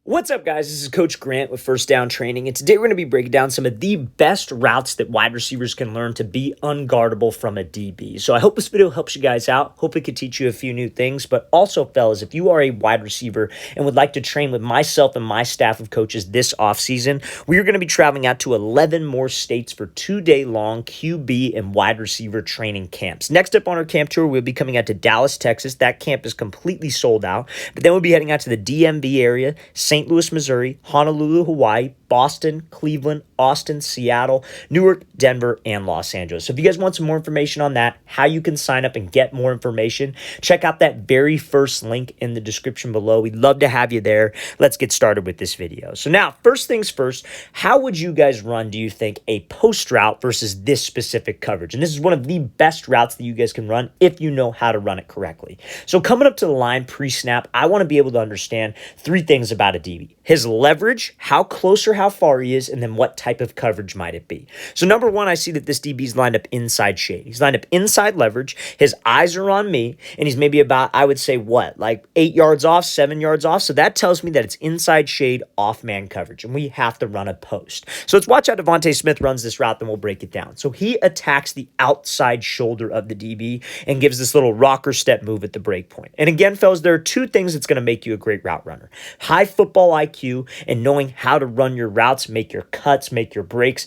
What's up, guys? This is Coach Grant with First Down Training, and today we're going to be breaking down some of the best routes that wide receivers can learn to be unguardable from a DB. So I hope this video helps you guys out. Hope it could teach you a few new things, but also, fellas, if you are a wide receiver and would like to train with myself and my staff of coaches this offseason, we are going to be traveling out to 11 more states for 2-day-long QB and wide receiver training camps. Next up on our camp tour, we'll be coming out to Dallas, Texas. That camp is completely sold out, but then we'll be heading out to the DMV area, St. Louis, Missouri, Honolulu, Hawaii, Boston, Cleveland, Austin, Seattle, Newark, Denver, and Los Angeles. So if you guys want some more information on that, how you can sign up and get more information, check out that very first link in the description below. We'd love to have you there. Let's get started with this video. So now, first things first, how would you guys run, do you think, a post route versus this specific coverage? And this is one of the best routes that you guys can run if you know how to run it correctly. So coming up to the line pre-snap, I want to be able to understand three things about a DB. His leverage, how close or how far he is, and then what type of coverage might it be. So number one, I see that this DB's lined up inside shade. He's lined up inside leverage. His eyes are on me, and he's maybe about, I would say, what, like 8 yards off, 7 yards off? So that tells me that it's inside shade, off man coverage, and we have to run a post. So let's watch how Devontae Smith runs this route, then we'll break it down. So he attacks the outside shoulder of the DB and gives this little rocker step move at the break point. And again, fellas, there are two things that's going to make you a great route runner: high football IQ and knowing how to run your routes, make your cuts, make your breaks,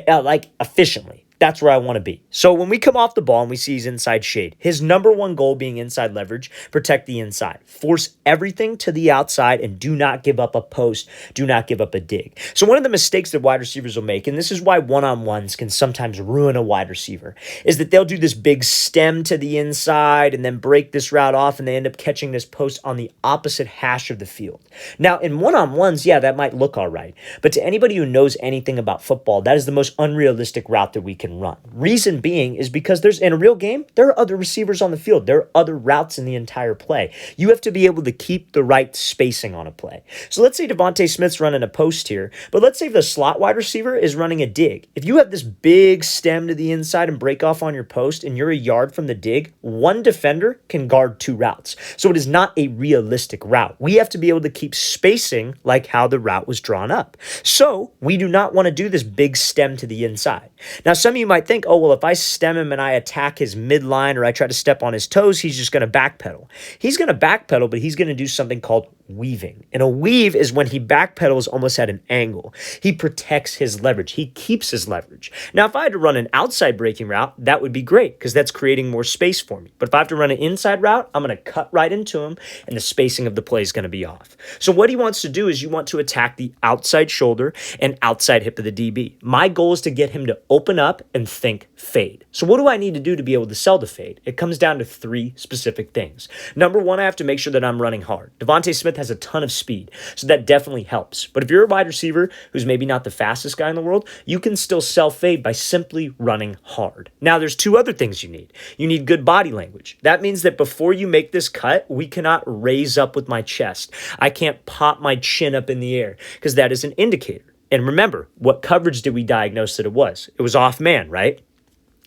like efficiently. That's where I want to be. So when we come off the ball and we see he's inside shade, his number one goal being inside leverage, protect the inside. Force everything to the outside and do not give up a post. Do not give up a dig. So one of the mistakes that wide receivers will make, and this is why one-on-ones can sometimes ruin a wide receiver, is that they'll do this big stem to the inside and then break this route off, and they end up catching this post on the opposite hash of the field. Now, in one-on-ones, yeah, that might look all right. But to anybody who knows anything about football, that is the most unrealistic route that we can run. Reason being is because in a real game, there are other receivers on the field. There are other routes in the entire play. You have to be able to keep the right spacing on a play. So let's say Devontae Smith's running a post here, but let's say the slot wide receiver is running a dig. If you have this big stem to the inside and break off on your post and you're a yard from the dig, one defender can guard two routes. So it is not a realistic route. We have to be able to keep spacing like how the route was drawn up. So we do not want to do this big stem to the inside. Now, some of you might think, oh, well, if I stem him and I attack his midline or I try to step on his toes, he's just going to backpedal. He's going to backpedal, but he's going to do something called weaving. And a weave is when he backpedals almost at an angle. He protects his leverage. He keeps his leverage. Now, if I had to run an outside breaking route, that would be great because that's creating more space for me. But if I have to run an inside route, I'm going to cut right into him and the spacing of the play is going to be off. So what he wants to do is you want to attack the outside shoulder and outside hip of the DB. My goal is to get him to open up and think fade. So what do I need to do to be able to sell the fade? It comes down to three specific things. Number one, I have to make sure that I'm running hard. Devontae Smith has a ton of speed, so that definitely helps. But if you're a wide receiver who's maybe not the fastest guy in the world, you can still sell fade by simply running hard. Now, there's two other things you need. You need good body language. That means that before you make this cut, we cannot raise up with my chest. I can't pop my chin up in the air because that is an indicator. And remember, what coverage did we diagnose that it was? It was off man, right?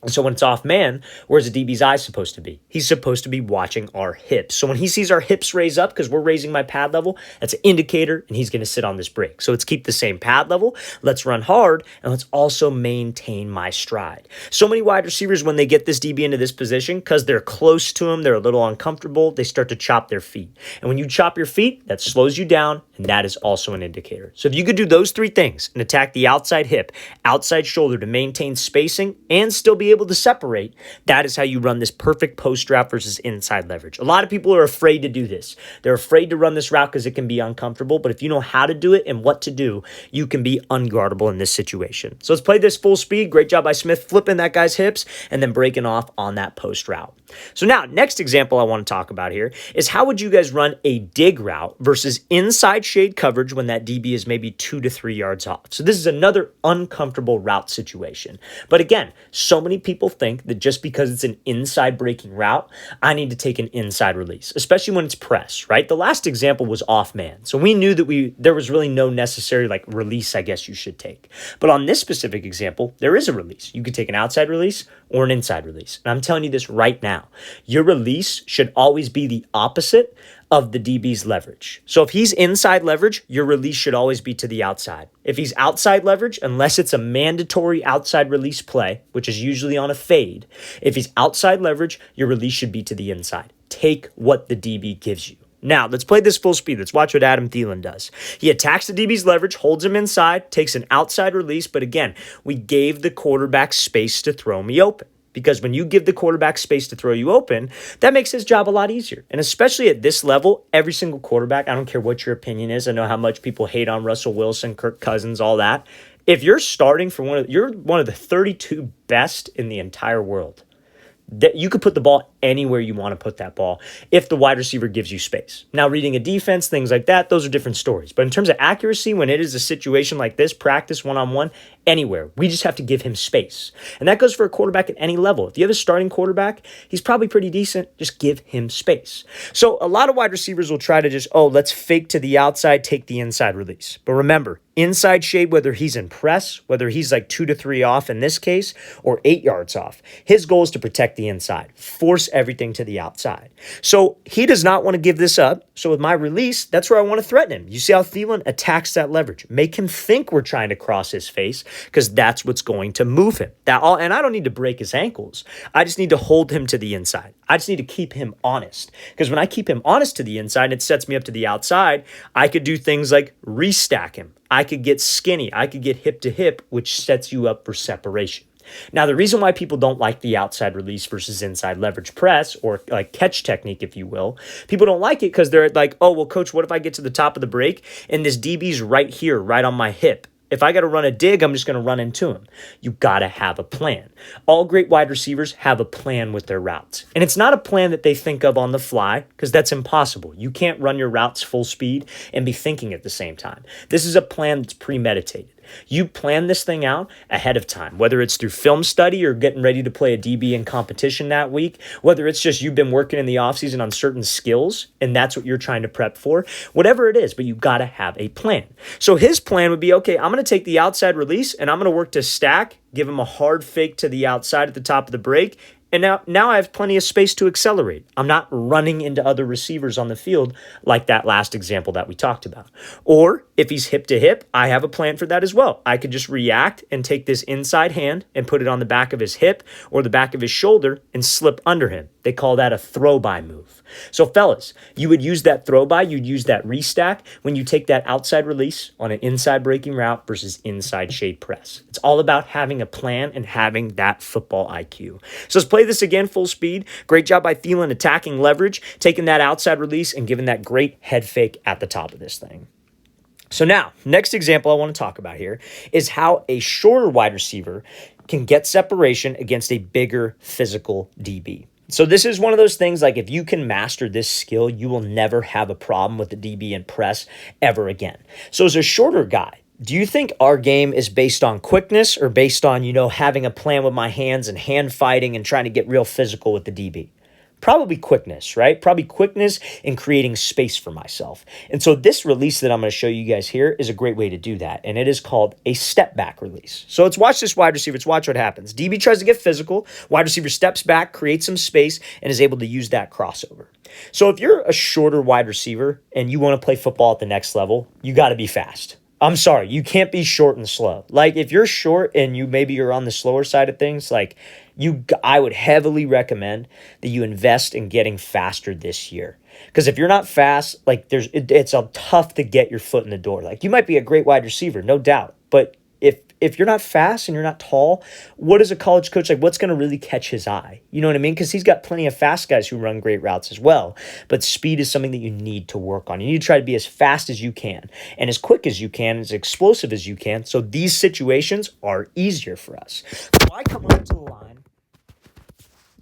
And so when it's off man, where's the DB's eye supposed to be? He's supposed to be watching our hips. So when he sees our hips raise up because we're raising my pad level, that's an indicator, and he's going to sit on this break. So let's keep the same pad level. Let's run hard, and let's also maintain my stride. So many wide receivers, when they get this DB into this position, because they're close to him, they're a little uncomfortable, they start to chop their feet. And when you chop your feet, that slows you down, and that is also an indicator. So if you could do those three things and attack the outside hip, outside shoulder to maintain spacing and still be able to separate, that is how you run this perfect post route versus inside leverage. A lot of people are afraid to do this. They're afraid to run this route because it can be uncomfortable, but if you know how to do it and what to do, you can be unguardable in this situation. So let's play this full speed. Great job by Smith flipping that guy's hips and then breaking off on that post route. So now, next example I want to talk about here is how would you guys run a dig route versus inside shade coverage when that DB is maybe 2 to 3 yards off. So this is another uncomfortable route situation. But again, so many people think that just because it's an inside breaking route, I need to take an inside release, especially when it's press, right? The last example was off man. So we knew that there was really no necessary release, I guess you should take. But on this specific example, there is a release. You could take an outside release or an inside release. And I'm telling you this right now. Your release should always be the opposite of the DB's leverage. So if he's inside leverage, your release should always be to the outside. If he's outside leverage, unless it's a mandatory outside release play, which is usually on a fade, if he's outside leverage, your release should be to the inside. Take what the DB gives you. Now, let's play this full speed. Let's watch what Adam Thielen does. He attacks the DB's leverage, holds him inside, takes an outside release, but again, we gave the quarterback space to throw me open. Because when you give the quarterback space to throw you open, that makes his job a lot easier. And especially at this level, every single quarterback, I don't care what your opinion is. I know how much people hate on Russell Wilson, Kirk Cousins, all that. If you're starting for you're one of the 32 best in the entire world. That you could put the ball anywhere you want to put that ball if the wide receiver gives you space. Now, reading a defense, things like that, those are different stories. But in terms of accuracy, when it is a situation like this, practice one-on-one, anywhere, we just have to give him space. And that goes for a quarterback at any level. If you have a starting quarterback, he's probably pretty decent. Just give him space. So a lot of wide receivers will try to just, let's fake to the outside, take the inside release. But remember, inside shade, whether he's in press, whether he's like 2 to 3 off in this case, or 8 yards off, his goal is to protect the inside, force everything to the outside. So he does not want to give this up. So with my release, that's where I want to threaten him. You see how Thielen attacks that leverage. Make him think we're trying to cross his face because that's what's going to move him. And I don't need to break his ankles. I just need to hold him to the inside. I just need to keep him honest because when I keep him honest to the inside, it sets me up to the outside. I could do things like restack him. I could get skinny. I could get hip to hip, which sets you up for separation. Now, the reason why people don't like the outside release versus inside leverage press or like catch technique, if you will, people don't like it because they're like, coach, what if I get to the top of the break and this DB's right here, right on my hip? If I got to run a dig, I'm just going to run into him. You got to have a plan. All great wide receivers have a plan with their routes. And it's not a plan that they think of on the fly because that's impossible. You can't run your routes full speed and be thinking at the same time. This is a plan that's premeditated. You plan this thing out ahead of time, whether it's through film study or getting ready to play a DB in competition that week, whether it's just you've been working in the offseason on certain skills and that's what you're trying to prep for, whatever it is, but you got to have a plan. So his plan would be, okay, I'm going to take the outside release and I'm going to work to stack, give him a hard fake to the outside at the top of the break. And now I have plenty of space to accelerate. I'm not running into other receivers on the field like that last example that we talked about. Or if he's hip to hip, I have a plan for that as well. I could just react and take this inside hand and put it on the back of his hip or the back of his shoulder and slip under him. They call that a throw-by move. So fellas, you would use that throw-by, you'd use that restack when you take that outside release on an inside breaking route versus inside shade press. It's all about having a plan and having that football IQ. So let's play this again full speed. Great job by Thielen attacking leverage, taking that outside release and giving that great head fake at the top of this thing. So now, next example I want to talk about here is how a shorter wide receiver can get separation against a bigger physical DB. So this is one of those things like if you can master this skill, you will never have a problem with the DB and press ever again. So as a shorter guy, do you think our game is based on quickness or based on, having a plan with my hands and hand fighting and trying to get real physical with the DB? Probably quickness, right? Probably quickness and creating space for myself. And so this release that I'm going to show you guys here is a great way to do that. And it is called a step back release. So let's watch this wide receiver. Let's watch what happens. DB tries to get physical. Wide receiver steps back, creates some space, and is able to use that crossover. So if you're a shorter wide receiver and you want to play football at the next level, you got to be fast. I'm sorry, you can't be short and slow. Like if you're short and you're on the slower side of things, I would heavily recommend that you invest in getting faster this year. Because if you're not fast, it's tough to get your foot in the door. Like you might be a great wide receiver, no doubt, but if you're not fast and you're not tall, what is a college coach what's going to really catch his eye? You know what I mean? Because he's got plenty of fast guys who run great routes as well. But speed is something that you need to work on. You need to try to be as fast as you can and as quick as you can, as explosive as you can. So these situations are easier for us. So I come up to the line.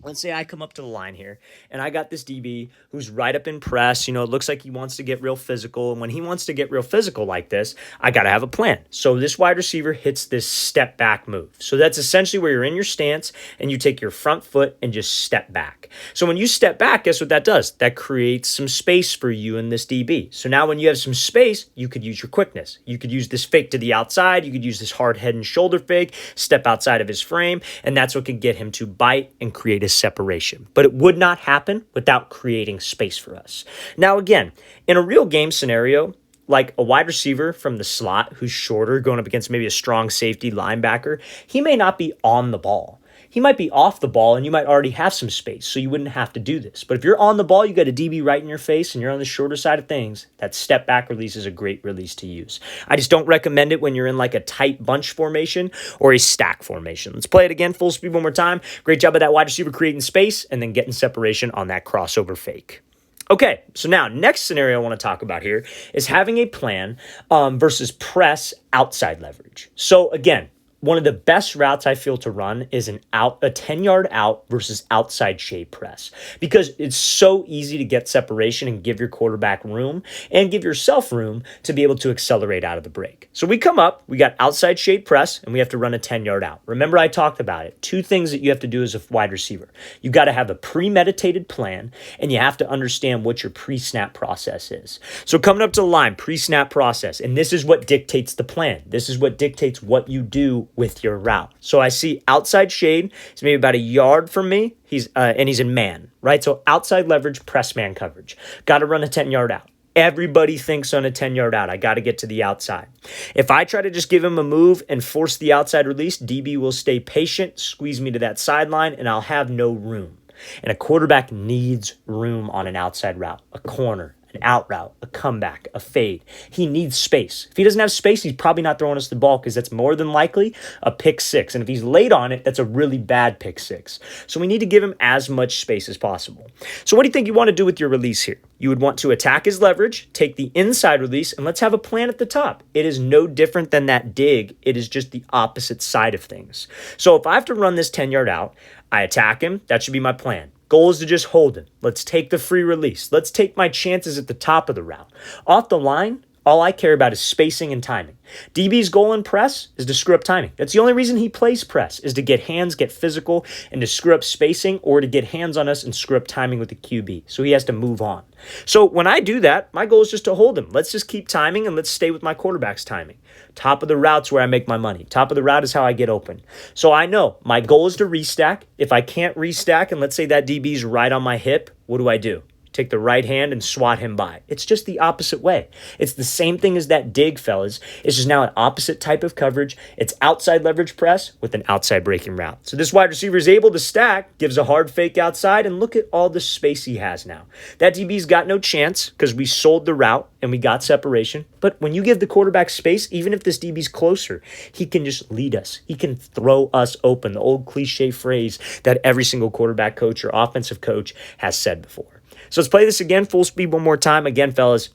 Let's say I come up to the line here and I got this DB who's right up in press. It looks like he wants to get real physical. And when he wants to get real physical like this, I got to have a plan. So this wide receiver hits this step back move. So that's essentially where you're in your stance and you take your front foot and just step back. So when you step back, guess what that does? That creates some space for you and this DB. So now when you have some space, you could use your quickness. You could use this fake to the outside. You could use this hard head and shoulder fake, step outside of his frame. And that's what can get him to bite and create a this separation. But it would not happen without creating space for us. Now, again, in a real game scenario, like a wide receiver from the slot who's shorter going up against maybe a strong safety linebacker, he may not be on the ball. He might be off the ball and you might already have some space, so you wouldn't have to do this. But if you're on the ball, you got a DB right in your face and you're on the shorter side of things, that step back release is a great release to use. I just don't recommend it when you're in like a tight bunch formation or a stack formation. Let's play it again, full speed one more time. Great job of that wide receiver creating space and then getting separation on that crossover fake. Okay, so now next scenario I want to talk about here is having a plan versus press outside leverage. So again, one of the best routes I feel to run is a 10-yard out versus outside shade press because it's so easy to get separation and give your quarterback room and give yourself room to be able to accelerate out of the break. So we come up, we got outside shade press, and we have to run a 10-yard out. Remember I talked about it. Two things that you have to do as a wide receiver. You got to have a premeditated plan, and you have to understand what your pre-snap process is. So coming up to the line, pre-snap process, and this is what dictates the plan. This is what dictates what you do with your route. So I see outside shade. It's maybe about a yard from me. He's in man, right? So outside leverage, press man coverage. Got to run a 10-yard out. Everybody thinks on a 10-yard out, I got to get to the outside. If I try to just give him a move and force the outside release, DB will stay patient, squeeze me to that sideline, and I'll have no room. And a quarterback needs room on an outside route, a corner, an out route, a comeback, a fade. He needs space. If he doesn't have space, he's probably not throwing us the ball because that's more than likely a pick six. And if he's late on it, that's a really bad pick six. So we need to give him as much space as possible. So what do you think you want to do with your release here? You would want to attack his leverage, take the inside release, and let's have a plan at the top. It is no different than that dig. It is just the opposite side of things. So if I have to run this 10-yard out, I attack him. That should be my plan. Goal is to just hold him. Let's take the free release. Let's take my chances at the top of the route. Off the line, all I care about is spacing and timing. DB's goal in press is to screw up timing. That's the only reason he plays press, is to get hands, get physical, and to screw up spacing or to get hands on us and screw up timing with the QB. So he has to move on. So when I do that, my goal is just to hold him. Let's just keep timing and let's stay with my quarterback's timing. Top of the route's where I make my money. Top of the route is how I get open. So I know my goal is to restack. If I can't restack and let's say that DB's right on my hip, what do? Take the right hand and swat him by. It's just the opposite way. It's the same thing as that dig, fellas. It's just now an opposite type of coverage. It's outside leverage press with an outside breaking route. So this wide receiver is able to stack, gives a hard fake outside, and look at all the space he has now. That DB's got no chance because we sold the route and we got separation. But when you give the quarterback space, even if this DB's closer, he can just lead us. He can throw us open. The old cliche phrase that every single quarterback coach or offensive coach has said before. So let's play this again, full speed one more time. Again, fellas,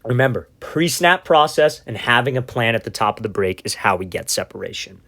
remember, pre-snap process and having a plan at the top of the break is how we get separation.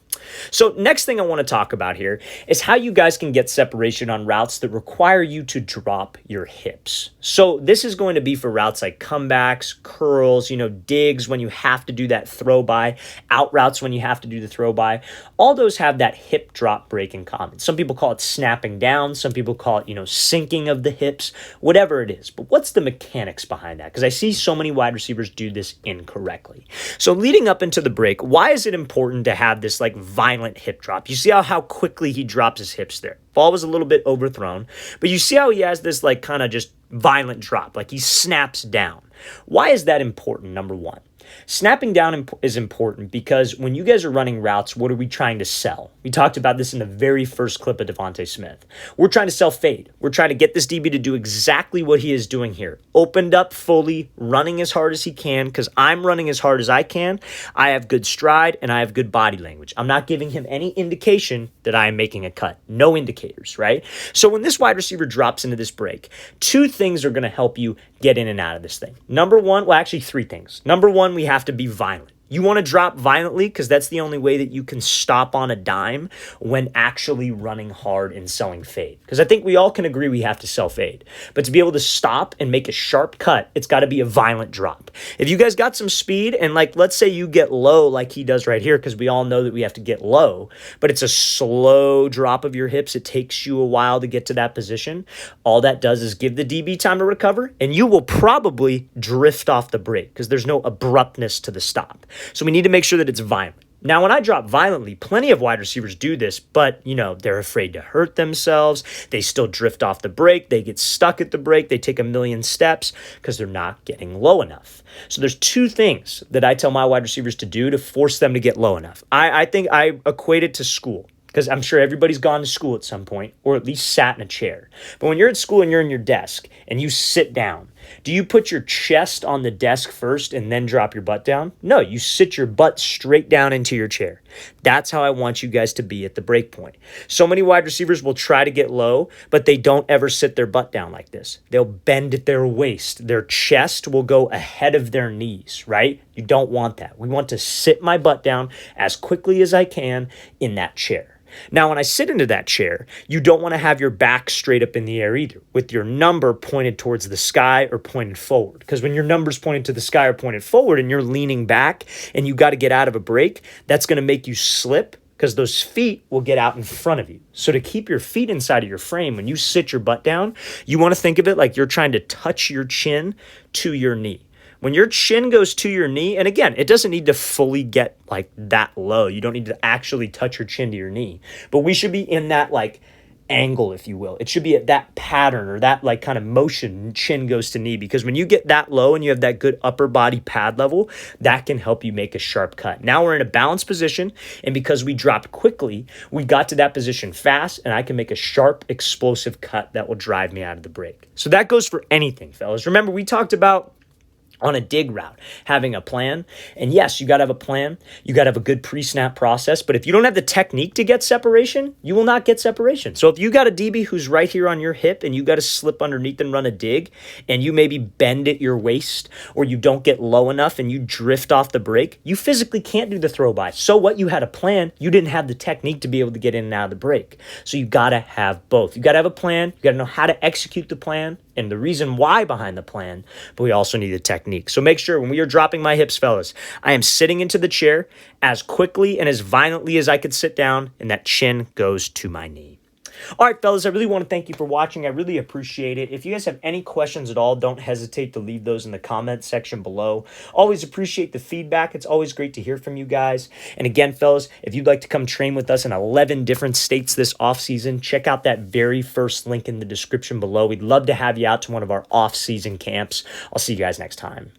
So next thing I want to talk about here is how you guys can get separation on routes that require you to drop your hips. So this is going to be for routes like comebacks, curls, digs when you have to do that throw by, out routes when you have to do the throw by. All those have that hip drop break in common. Some people call it snapping down. Some people call it, sinking of the hips, whatever it is. But what's the mechanics behind that? Because I see so many wide receivers do this incorrectly. So leading up into the break, why is it important to have this violent hip drop? You see how quickly he drops his hips there. Ball was a little bit overthrown, but you see how he has this kind of just violent drop, like he snaps down. Why is that important? Number one, snapping down is important because when you guys are running routes, what are we trying to sell? We talked about this in the very first clip of Devontae Smith. We're trying to sell fade. We're trying to get this DB to do exactly what he is doing here. Opened up fully, running as hard as he can because I'm running as hard as I can. I have good stride and I have good body language. I'm not giving him any indication that I am making a cut. No indicators, right? So when this wide receiver drops into this break, two things are going to help you get in and out of this thing. Number one, well, actually three things. Number one, we have to be violent. You want to drop violently because that's the only way that you can stop on a dime when actually running hard and selling fade. Because I think we all can agree we have to sell fade. But to be able to stop and make a sharp cut, it's got to be a violent drop. If you guys got some speed and let's say you get low like he does right here, because we all know that we have to get low, but it's a slow drop of your hips. It takes you a while to get to that position. All that does is give the DB time to recover, and you will probably drift off the break because there's no abruptness to the stop. So we need to make sure that it's violent. Now, when I drop violently, plenty of wide receivers do this, but, they're afraid to hurt themselves. They still drift off the break. They get stuck at the break. They take a million steps because they're not getting low enough. So there's two things that I tell my wide receivers to do to force them to get low enough. I think I equate it to school, because I'm sure everybody's gone to school at some point or at least sat in a chair. But when you're at school and you're in your desk and you sit down, do you put your chest on the desk first and then drop your butt down? No, you sit your butt straight down into your chair. That's how I want you guys to be at the break point. So many wide receivers will try to get low, but they don't ever sit their butt down like this. They'll bend at their waist. Their chest will go ahead of their knees, right? You don't want that. We want to sit my butt down as quickly as I can in that chair. Now, when I sit into that chair, you don't want to have your back straight up in the air either, with your number pointed towards the sky or pointed forward. Because when your number's pointed to the sky or pointed forward and you're leaning back and you got to get out of a break, that's going to make you slip, because those feet will get out in front of you. So to keep your feet inside of your frame, when you sit your butt down, you want to think of it like you're trying to touch your chin to your knee. When your chin goes to your knee, and again, it doesn't need to fully get like that low. You don't need to actually touch your chin to your knee. But we should be in that like angle, if you will. It should be at that pattern or that like kind of motion, chin goes to knee. Because when you get that low and you have that good upper body pad level, that can help you make a sharp cut. Now we're in a balanced position, and because we dropped quickly, we got to that position fast, and I can make a sharp, explosive cut that will drive me out of the break. So that goes for anything, fellas. Remember, we talked about on a dig route, having a plan. And yes, you got to have a plan. You got to have a good pre-snap process. But if you don't have the technique to get separation, you will not get separation. So if you got a DB who's right here on your hip and you got to slip underneath and run a dig, and you maybe bend at your waist, or you don't get low enough and you drift off the break, you physically can't do the throw by. So what? You had a plan. You didn't have the technique to be able to get in and out of the break. So you got to have both. You got to have a plan. You got to know how to execute the plan and the reason why behind the plan, but we also need the technique. So make sure when we are dropping my hips, fellas, I am sitting into the chair as quickly and as violently as I could sit down, and that chin goes to my knee. All right, fellas, I really want to thank you for watching. I really appreciate it. If you guys have any questions at all, don't hesitate to leave those in the comment section below. Always appreciate the feedback. It's always great to hear from you guys. And again, fellas, if you'd like to come train with us in 11 different states this off-season, check out that very first link in the description below. We'd love to have you out to one of our off-season camps. I'll see you guys next time.